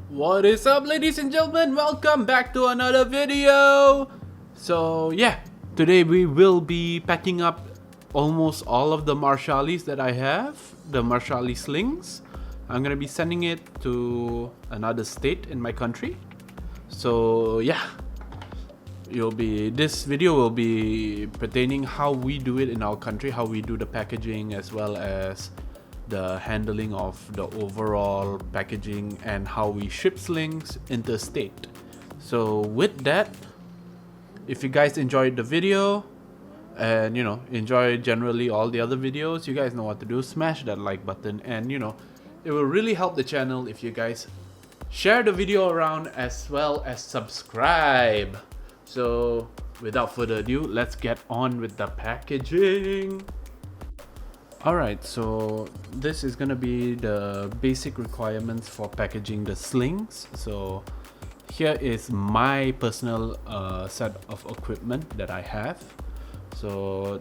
What is up, ladies and gentlemen? Welcome back to another video. So yeah, today we will be packing up almost all of the Marshallies that I have, the Marshallie slings. I'm gonna be sending it to another state in my country. So yeah, this video will be pertaining how we do it in our country, how we do the packaging, as well as the handling of the overall packaging and how we ship slings interstate. So with that, if you guys enjoyed the video and enjoy generally all the other videos, you guys know what to do. Smash that like button, and it will really help the channel if you guys share the video around as well as subscribe. So without further ado, let's get on with the packaging. Alright, so this is gonna be the basic requirements for packaging the slings. So here is my personal set of equipment that I have. So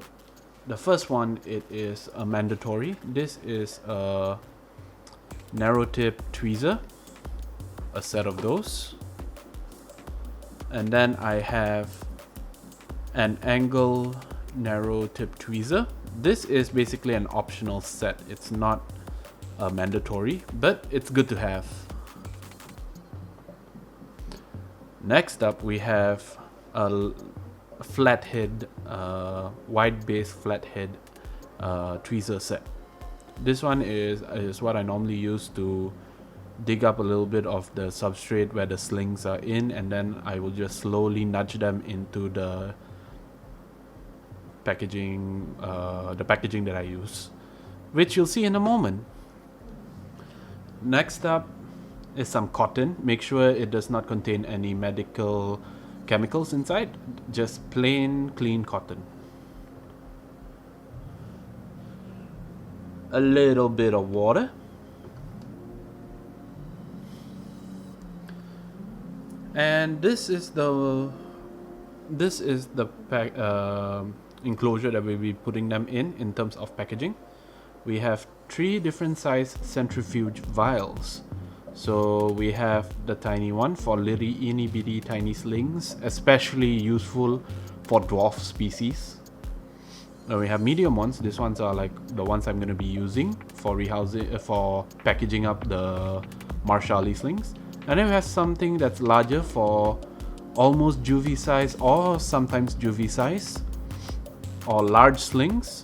the first one, it is a mandatory. This is a narrow tip tweezer, a set of those. And then I have an angle narrow tip tweezer. This is basically an optional set. It's not mandatory, but it's good to have. Next up, we have a flathead, wide base flathead tweezer set. This one is what I normally use to dig up a little bit of the substrate where the slings are in, and then I will just slowly nudge them into the packaging that I use, which you'll see in a moment. Next up is some cotton. Make sure it does not contain any medical chemicals inside, just plain clean cotton. A little bit of water. And this is the enclosure that we'll be putting them in terms of packaging. We have 3 different size centrifuge vials. So we have the tiny one for little itty bitty tiny slings, especially useful for dwarf species. Now we have medium ones. These ones are like the ones I'm going to be using for rehousing, for packaging up the Marshallie slings. And then we have something that's larger for almost juvie size, or sometimes juvie size, or large slings.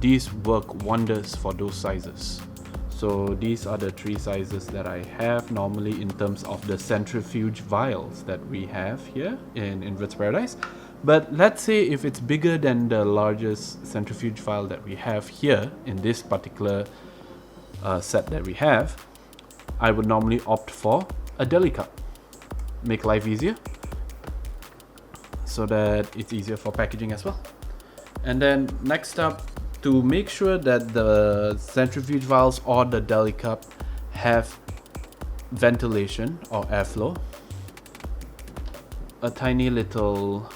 These work wonders for those sizes. So these are the 3 sizes that I have normally in terms of the centrifuge vials that we have here in Invert's Paradise. But let's say if it's bigger than the largest centrifuge vial that we have here in this particular set that we have, I would normally opt for a deli cup. Make life easier so that it's easier for packaging as well. And then next up, to make sure that the centrifuge vials or the deli cup have ventilation or airflow, a tiny little,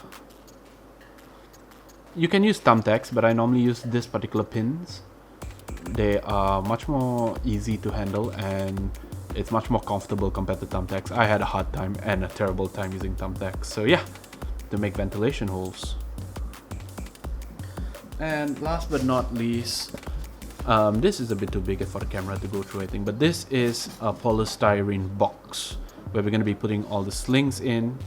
you can use thumbtacks, but I normally use this particular pins. They are much more easy to handle and it's much more comfortable compared to thumbtacks. I had a hard time and a terrible time using thumbtacks. So yeah, to make ventilation holes. And last but not least, this is a bit too big for the camera to go through, I think, but this is a polystyrene box where we're going to be putting all the slings in.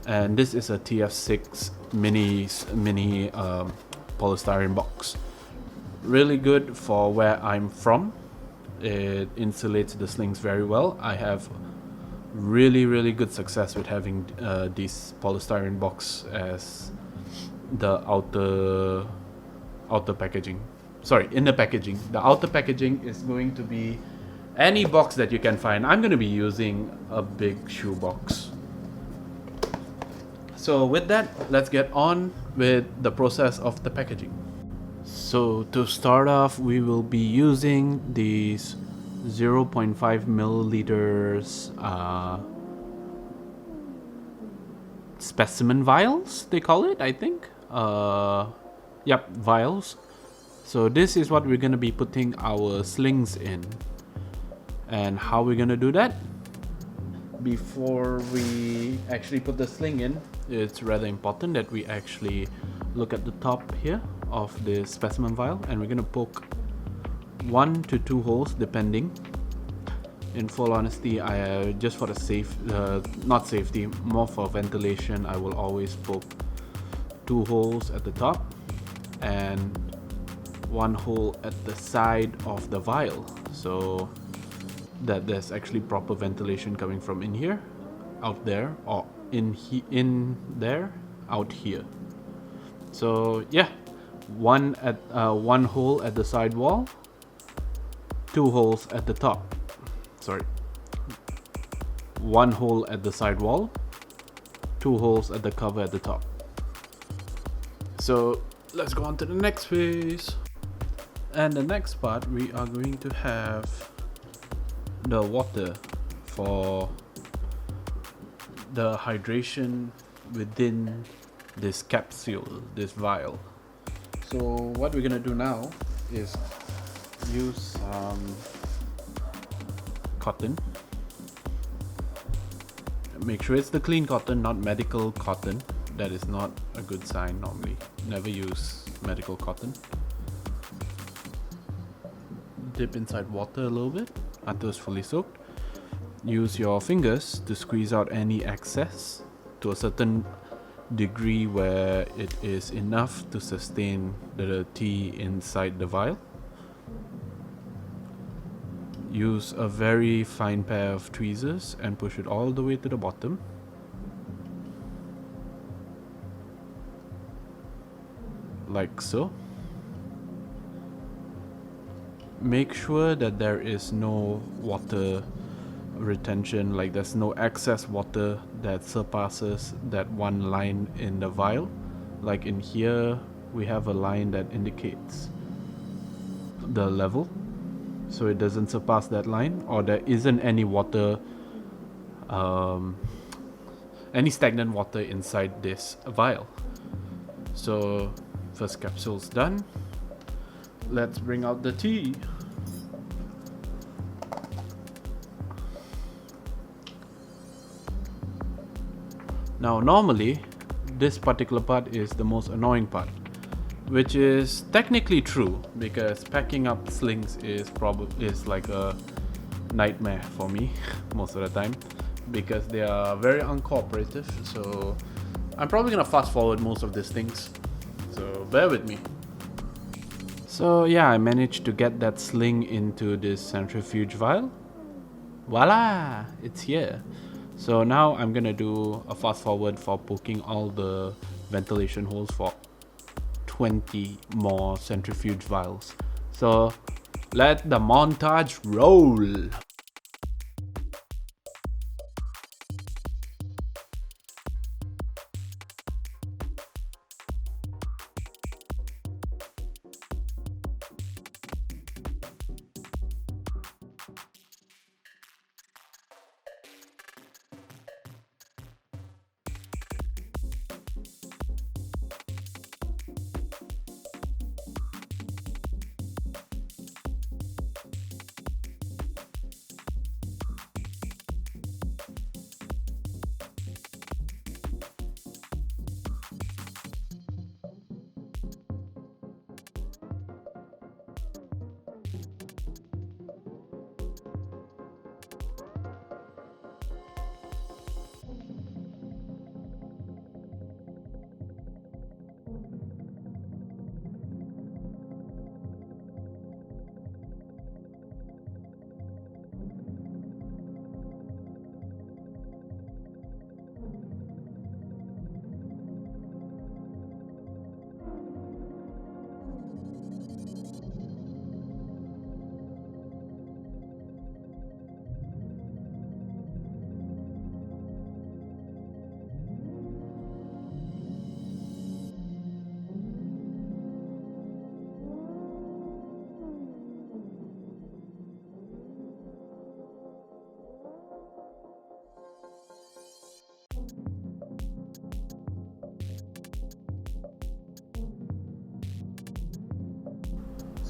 And this is a TF6 mini polystyrene box. Really good for where I'm from. It insulates the slings very well. I have really good success with having this polystyrene box as the outer packaging. Sorry, inner packaging. The outer packaging is going to be any box that you can find. I'm going to be using a big shoe box. So with that, let's get on with the process of the packaging. So to start off, we will be using these 0.5 milliliters specimen vials, they call it, I think. Yep, vials. So this is what we're going to be putting our slings in. And how we're going to do that? before we actually put the sling in, it's rather important that we actually look at the top here of the specimen vial, and we're going to poke 1 to 2 holes depending. In full honesty, I just for the not safety, more for ventilation, I will always poke 2 holes at the top and 1 hole at the side of the vial, so that there's actually proper ventilation coming from in here, out there, or in there, out here. So yeah, one hole at the side wall, 2 holes at the top. Sorry, 1 hole at the side wall, 2 holes at the cover at the top. So let's go on to the next phase. And the next part, we are going to have the water for the hydration within this capsule, this vial. So what we're gonna do now is use cotton. Make sure it's the clean cotton, not medical cotton. That is not a good sign normally. Never use medical cotton. Dip inside water a little bit until it's fully soaked. Use your fingers to squeeze out any excess to a certain degree where it is enough to sustain the tea inside the vial. Use a very fine pair of tweezers and push it all the way to the bottom. Like so. Make sure that there is no water retention, like there's no excess water that surpasses that one line in the vial. Like in here, we have a line that indicates the level, so it doesn't surpass that line, or there isn't any water, any stagnant water inside this vial. So first capsule's done. Let's bring out the tea. Now normally this particular part is the most annoying part, which is technically true because packing up slings is like a nightmare for me most of the time because they are very uncooperative. So I'm probably gonna fast forward most of these things, so bear with me. So yeah, I managed to get that sling into this centrifuge vial. Voila, it's here. So now I'm gonna do a fast forward for poking all the ventilation holes for 20 more centrifuge vials. So let the montage roll.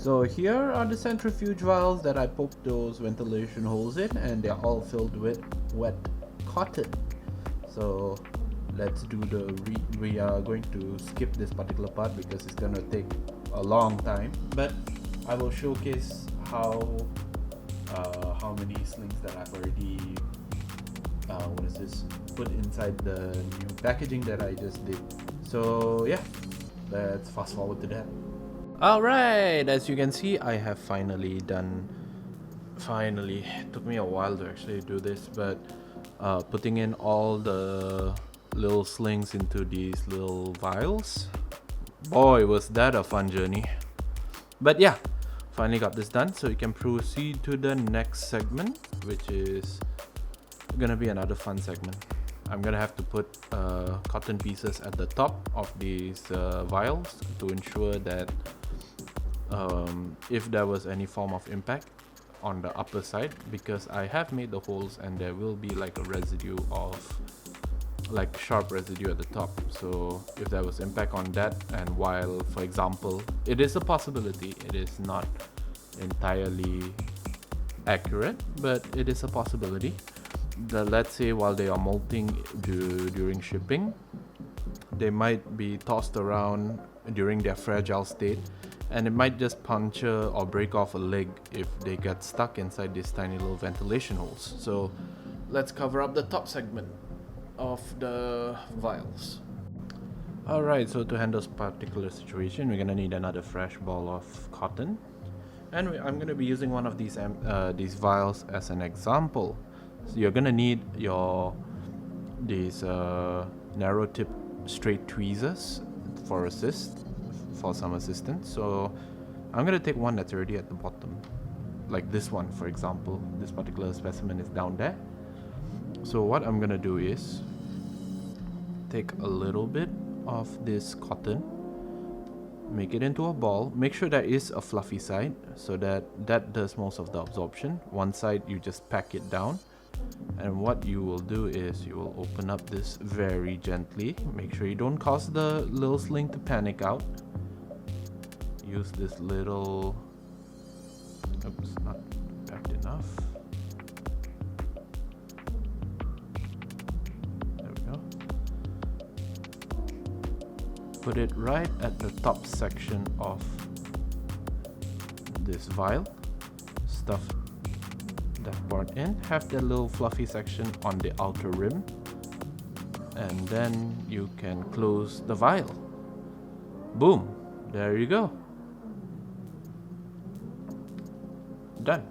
So here are the centrifuge vials that I poked those ventilation holes in, and they're all filled with wet cotton. So let's do we are going to skip this particular part because it's gonna take a long time, but I will showcase how many slings that I've already put inside the new packaging that I just did. So yeah, let's fast forward to that. Alright, as you can see, I have finally, it took me a while to actually do this, but putting in all the little slings into these little vials, boy was that a fun journey. But yeah, finally got this done, so we can proceed to the next segment, which is gonna be another fun segment. I'm gonna have to put cotton pieces at the top of these vials to ensure that if there was any form of impact on the upper side, because I have made the holes and there will be like a residue of like sharp residue at the top. So if there was impact on that, and while, for example, it is a possibility, it is not entirely accurate, but it is a possibility that, let's say, while they are molting during shipping, they might be tossed around during their fragile state, and it might just puncture or break off a leg if they get stuck inside these tiny little ventilation holes. So let's cover up the top segment of the vials. Alright, so to handle this particular situation, we're gonna need another fresh ball of cotton, and I'm gonna be using one of these vials as an example. So you're gonna need these narrow tip straight tweezers for some assistance. So I'm gonna take one that's already at the bottom, like this one, for example. This particular specimen is down there. So what I'm gonna do is take a little bit of this cotton, make it into a ball. Make sure there is a fluffy side so that does most of the absorption. One side you just pack it down, and what you will do is you will open up this very gently. Make sure you don't cause the little sling to panic out. Use this little, oops, not packed enough. There we go. Put it right at the top section of this vial. Stuff that part in. Have the little fluffy section on the outer rim, and then you can close the vial. Boom, there you go. Done.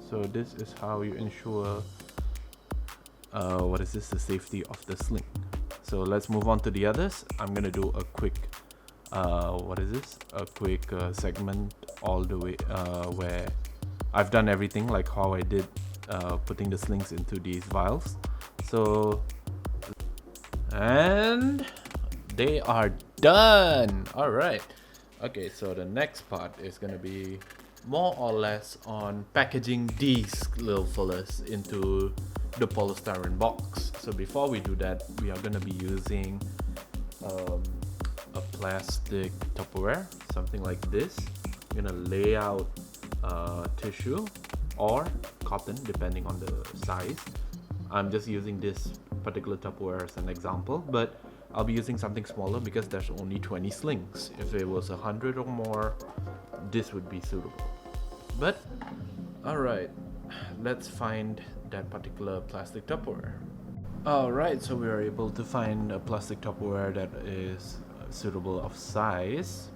So this is how you ensure the safety of the sling. So let's move on to the others. I'm gonna do a quick segment all the way where I've done everything like how I did putting the slings into these vials. So, and they are done. All right. Okay, so the next part is gonna be more or less on packaging these little fellas into the polystyrene box. So before we do that, we are gonna be using a plastic Tupperware, something like this. I'm gonna lay out tissue or cotton depending on the size. I'm just using this particular Tupperware as an example, but I'll be using something smaller because there's only 20 slings. If it was 100 or more, this would be suitable. But alright, let's find that particular plastic Tupperware. Alright, so we are able to find a plastic Tupperware that is suitable of size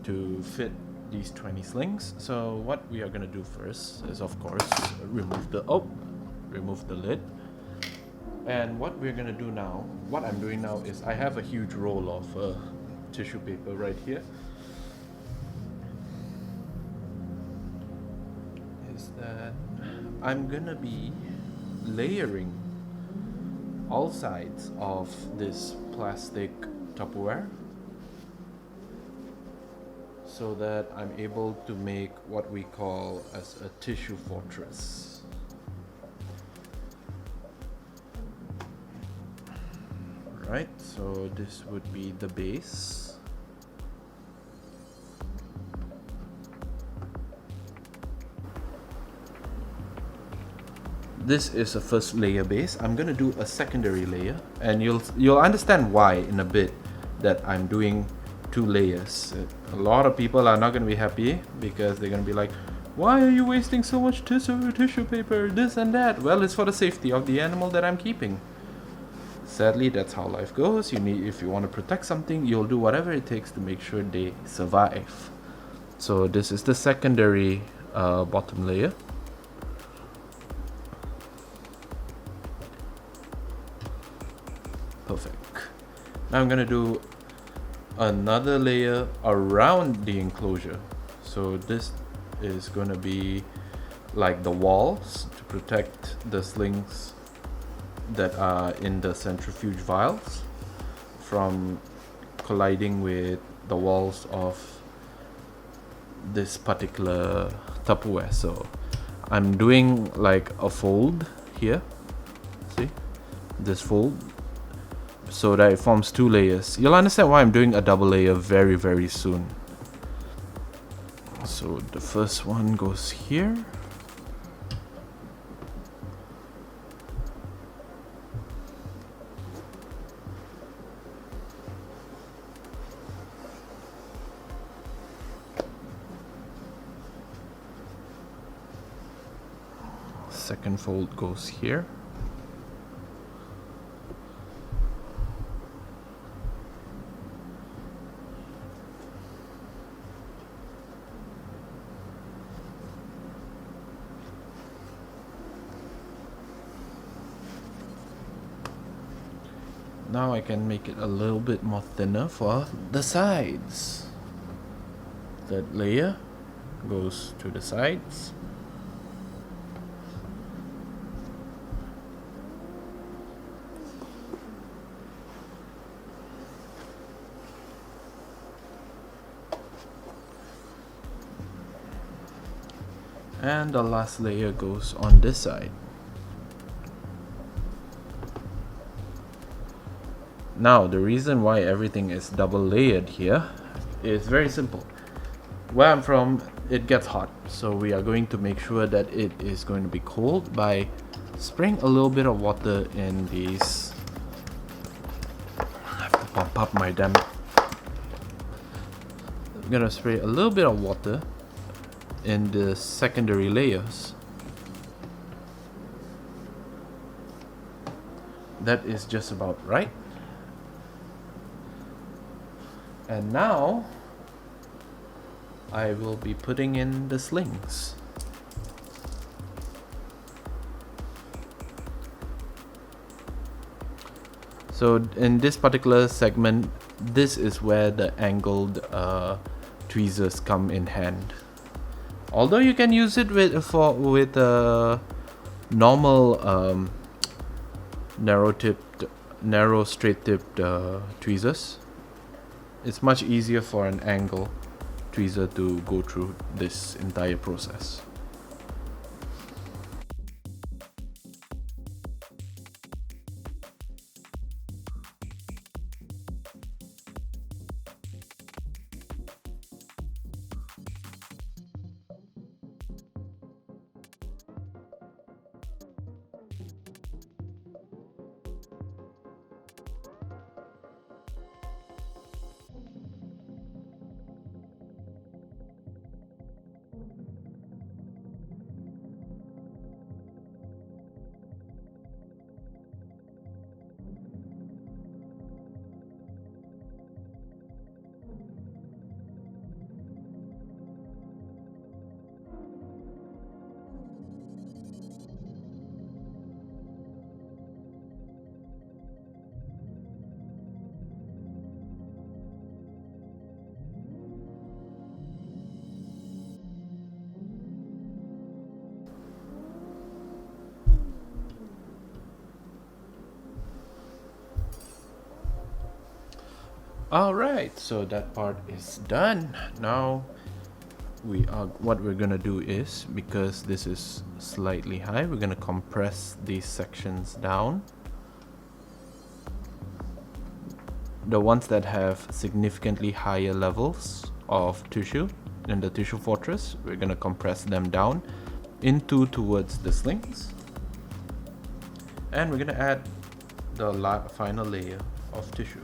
to fit these 20 slings. So what we are going to do first is, of course, remove the lid. And what we're going to do now, what I'm doing now is I have a huge roll of tissue paper right here. Is that I'm going to be layering all sides of this plastic Tupperware so that I'm able to make what we call as a tissue fortress. Right, so this would be the base. this is a first layer base. I'm gonna do a secondary layer, and you'll understand why in a bit that I'm doing 2 layers. A lot of people are not gonna be happy because they're gonna be like, why are you wasting so much tissue paper, this and that? Well, it's for the safety of the animal that I'm keeping. Sadly, that's how life goes. If you want to protect something, you'll do whatever it takes to make sure they survive. So this is the secondary bottom layer. Perfect. Now I'm gonna do another layer around the enclosure. So this is gonna be like the walls to protect the slings that are in the centrifuge vials from colliding with the walls of this particular Tupperware. So I'm doing like a fold here, see this fold, so that it forms 2 layers. You'll understand why I'm doing a double layer very soon. So the first one goes here. Second fold goes here. Now I can make it a little bit more thinner for the sides. That layer goes to the sides. And the last layer goes on this side. Now, the reason why everything is double layered here is very simple. Where I'm from, it gets hot, so we are going to make sure that it is going to be cold by spraying a little bit of water in these. I have to pump up my damn. I'm gonna spray a little bit of water in the secondary layers. That is just about right. And now I will be putting in the slings. So in this particular segment, this is where the angled tweezers come in hand. Although you can use it with normal narrow straight tipped tweezers. It's much easier for an angle tweezer to go through this entire process. Alright, so that part is done. Now what we're gonna do is, because this is slightly high, we're gonna compress these sections down. The ones that have significantly higher levels of tissue in the tissue fortress, we're gonna compress them down towards the slings. And we're gonna add the final layer of tissue.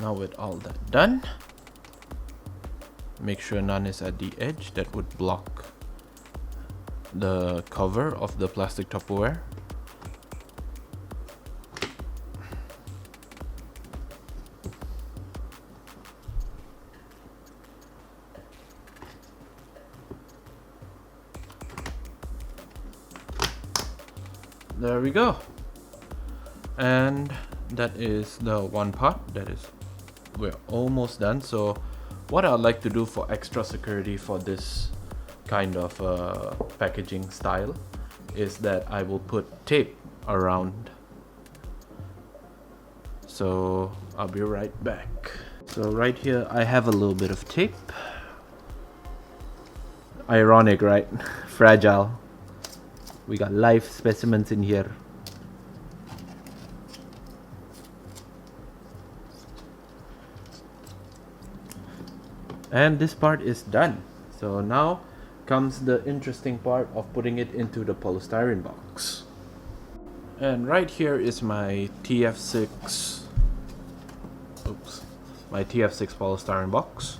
Now with all that done, make sure none is at the edge that would block the cover of the plastic Tupperware. There we go. And that is the one part. We're almost done. So what I'd like to do for extra security for this kind of packaging style is that I will put tape around. So I'll be right back. So right here I have a little bit of tape. Ironic, right? Fragile. We got live specimens in here. And this part is done. So now comes the interesting part of putting it into the polystyrene box. And right here is my TF6 polystyrene box.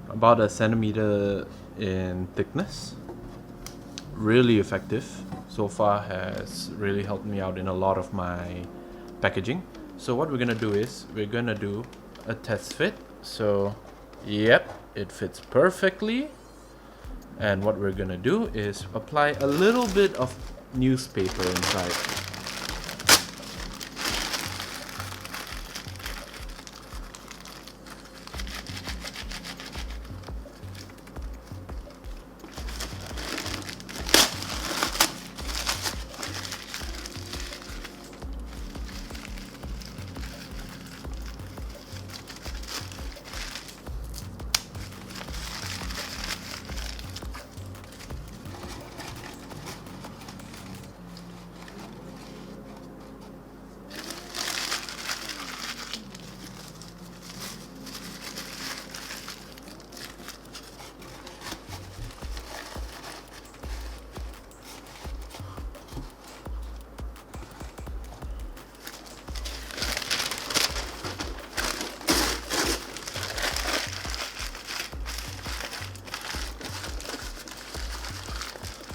About a centimeter in thickness. Really effective. So far has really helped me out in a lot of my packaging. So what we're gonna do is we're gonna do a test fit. So yep, it fits perfectly. And what we're gonna do is apply a little bit of newspaper inside.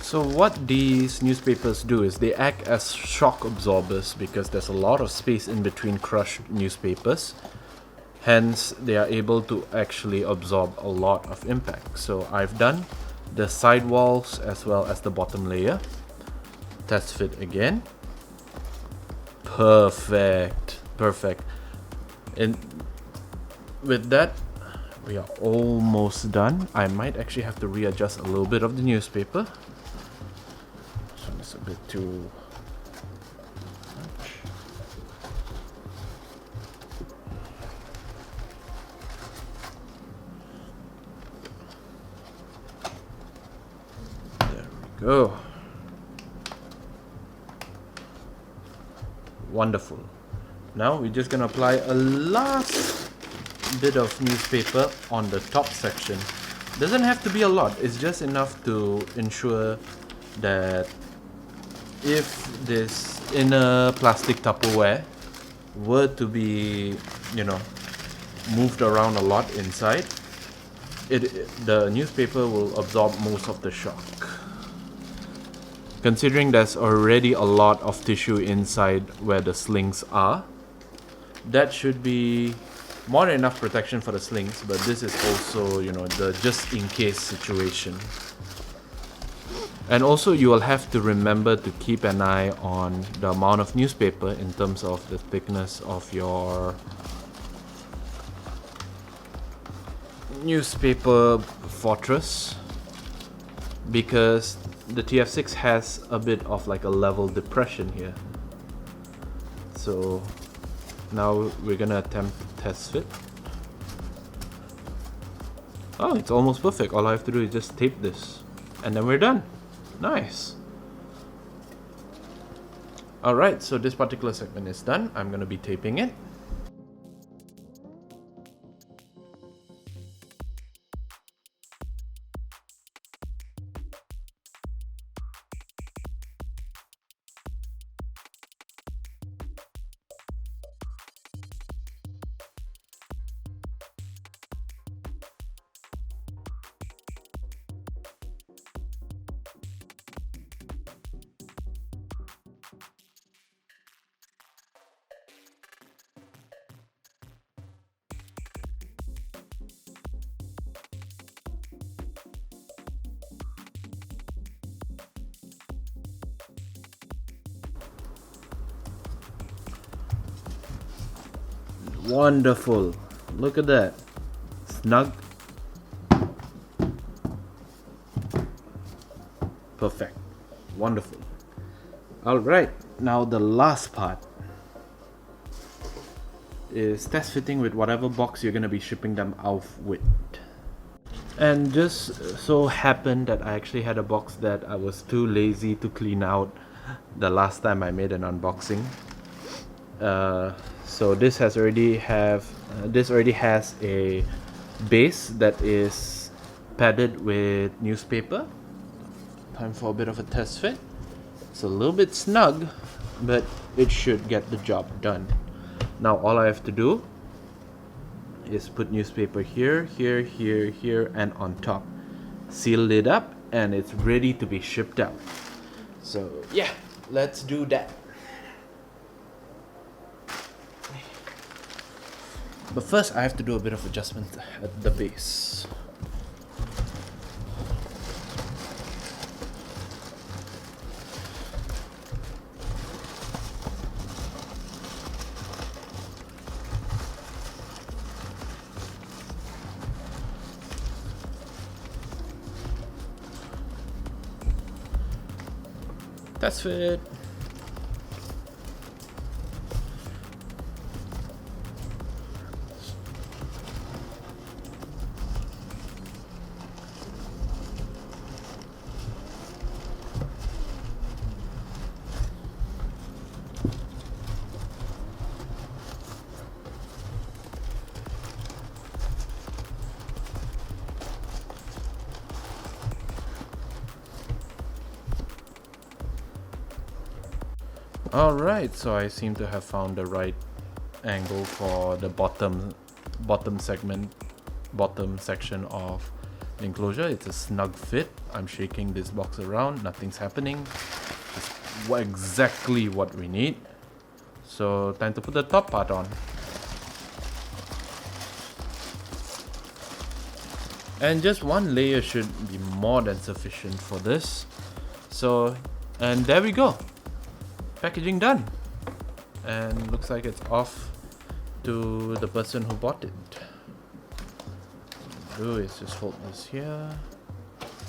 So what these newspapers do is they act as shock absorbers because there's a lot of space in between crushed newspapers. Hence, they are able to actually absorb a lot of impact. So I've done the sidewalls as well as the bottom layer. Test fit again. Perfect. Perfect. And with that, we are almost done. I might actually have to readjust a little bit of the newspaper. It's a bit too much. There we go. Wonderful. Now we're just gonna apply a last bit of newspaper on the top section. Doesn't have to be a lot, it's just enough to ensure that if this inner plastic Tupperware were to be, moved around a lot inside, the newspaper will absorb most of the shock. Considering there's already a lot of tissue inside where the slings are, that should be more than enough protection for the slings, but this is also, the just in case situation. And also you will have to remember to keep an eye on the amount of newspaper in terms of the thickness of your newspaper fortress, because the TF6 has a bit of like a level depression here. So now we're gonna attempt test fit. Oh, it's almost perfect. All I have to do is just tape this and then we're done. Nice. Alright, so this particular segment is done. I'm gonna be taping it. Wonderful. Look at that. Snug. Perfect. Wonderful. Alright, now the last part is test fitting with whatever box you're going to be shipping them out with. And just so happened that I actually had a box that I was too lazy to clean out the last time I made an unboxing. So this already has a base that is padded with newspaper. Time for a bit of a test fit. It's a little bit snug, but it should get the job done. Now all I have to do is put newspaper here, here, here, here, and on top. Seal it up and it's ready to be shipped out. So yeah, let's do that. But first I have to do a bit of adjustment at the base. That's it. Alright, so I seem to have found the right angle for the bottom section of the enclosure. It's a snug fit. I'm shaking this box around, nothing's happening. It's exactly what we need. So time to put the top part on. And just one layer should be more than sufficient for this. So, and there we go. Packaging done. And looks like it's off to the person who bought it. What I'll do is just fold this here.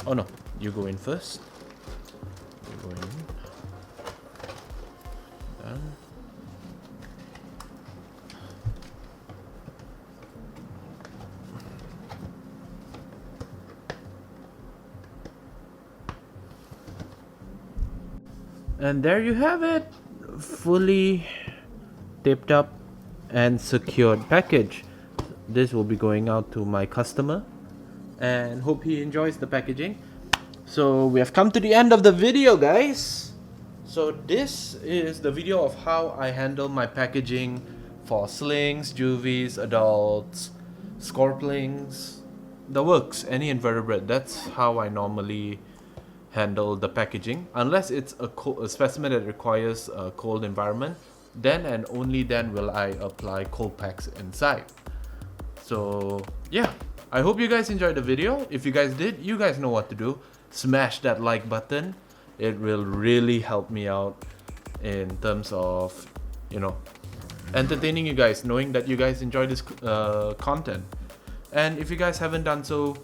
Oh no, you go in first. You go in. Done. And there you have it, fully taped up and secured package. This will be going out to my customer and hope he enjoys the packaging. So we have come to the end of the video, guys. So this is the video of how I handle my packaging for slings, juvies, adults, scorpions, the works, any invertebrate. That's how I normally handle the packaging, unless it's a specimen that requires a cold environment. Then and only then will I apply cold packs inside. So yeah, I hope you guys enjoyed the video. If you guys did, you guys know what to do. Smash that like button. It will really help me out in terms of, you know, entertaining you guys, knowing that you guys enjoy this content. And if you guys haven't done so,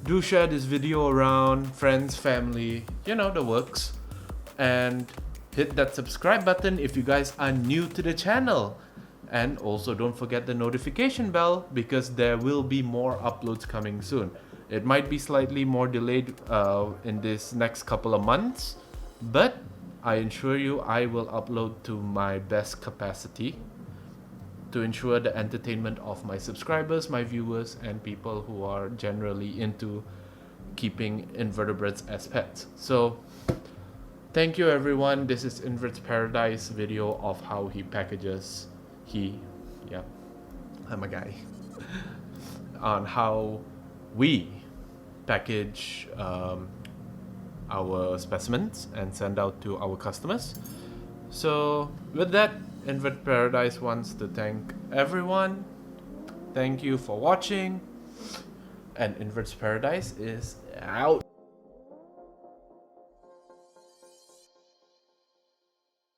do share this video around, friends, family, you know, the works. And hit that subscribe button if you guys are new to the channel. And also don't forget the notification bell, because there will be more uploads coming soon. It might be slightly more delayed in this next couple of months, but I assure you I will upload to my best capacity to ensure the entertainment of my subscribers, my viewers, and people who are generally into keeping invertebrates as pets. So thank you everyone. This is Invert's Paradise video of how he packages, I'm a guy, on how we package our specimens and send out to our customers. So with that, Invert Paradise wants to thank everyone. Thank you for watching, and Invert's Paradise is out.